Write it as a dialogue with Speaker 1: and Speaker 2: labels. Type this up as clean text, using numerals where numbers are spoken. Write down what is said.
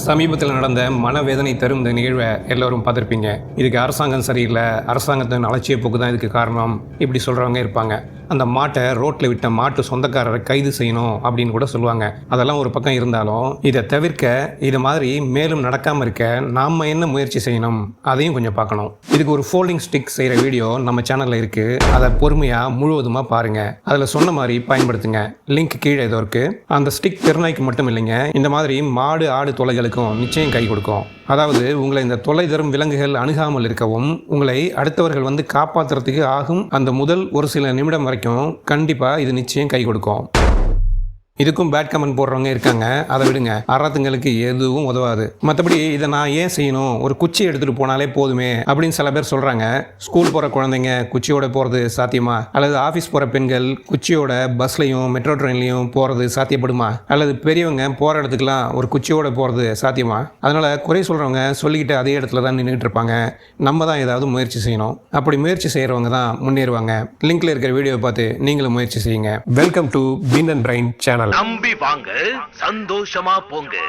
Speaker 1: சமீபத்தில் நடந்த மனவேதனை தரும் இந்த நிகழ்வை எல்லோரும் பார்த்துருப்பீங்க. இதுக்கு அரசாங்கம் சரியில்லை, அரசாங்கத்தின் அலட்சிய போக்கு தான் இதுக்கு காரணம், இப்படி சொல்கிறவங்க இருப்பாங்க. அந்த மாட்டை ரோட்டில் விட்ட மாட்டு சொந்தக்காரரை கைது செய்யணும் அப்படின்னு கூட சொல்லுவாங்க. அதெல்லாம் ஒரு பக்கம் இருந்தாலும் இதை தவிர்க்க, இது மாதிரி மேலும் நடக்காமல் இருக்க நாம் என்ன முயற்சி செய்யணும் அதையும் கொஞ்சம் பார்க்கணும். இதுக்கு ஒரு ஃபோல்டிங் ஸ்டிக் செய்கிற வீடியோ நம்ம சேனலில் இருக்குது. அதை பொறுமையாக முழுவதுமாக பாருங்கள். அதில் சொன்ன மாதிரி பயன்படுத்துங்க. லிங்க் கீழே ஏதோ இருக்குது. அந்த ஸ்டிக் திருநாய்க்கு மட்டும் இல்லைங்க, இந்த மாதிரி மாடு ஆடு தொலைகளுக்கும் நிச்சயம் கை கொடுக்கும். அதாவது உங்களை இந்த தொலை தரும் விலங்குகள் அணுகாமல் இருக்கவும், உங்களை அடுத்தவர்கள் வந்து காப்பாற்றுறதுக்கு ஆகும் அந்த முதல் ஒரு சில நிமிடம் வரைக்கும் கண்டிப்பாக இது நிச்சயம் கை கொடுக்கும். இதுக்கும் பேட் கமெண்ட் போடுறவங்க இருக்காங்க, அதை விடுங்க. அறத்துங்களுக்கு எதுவும் உதவாது. மற்றபடி இதை நான் ஏன் செய்யணும், ஒரு குச்சி எடுத்துகிட்டு போனாலே போதுமே அப்படின்னு சில பேர் சொல்கிறாங்க. ஸ்கூல் போகிற குழந்தைங்க குச்சியோட போகிறது சாத்தியமா? அல்லது ஆஃபீஸ் போகிற பெண்கள் குச்சியோட பஸ்லையும் மெட்ரோ ட்ரெயின்லையும் போகிறது சாத்தியப்படுமா? அல்லது பெரியவங்க போகிற இடத்துக்குலாம் ஒரு குச்சியோட போகிறது சாத்தியமா? அதனால் குறை சொல்கிறவங்க சொல்லிக்கிட்டு அதே இடத்துல தான் நின்றுட்டு இருப்பாங்க. நம்ம தான் ஏதாவது முயற்சி செய்யணும். அப்படி முயற்சி செய்கிறவங்க தான் முன்னேறுவாங்க. லிங்க்ல இருக்கிற வீடியோவை பார்த்து நீங்களும் முயற்சி செய்யுங்க. Welcome to Bean and Brain channel.
Speaker 2: நம்பி வாங்க, சந்தோஷமா போங்க.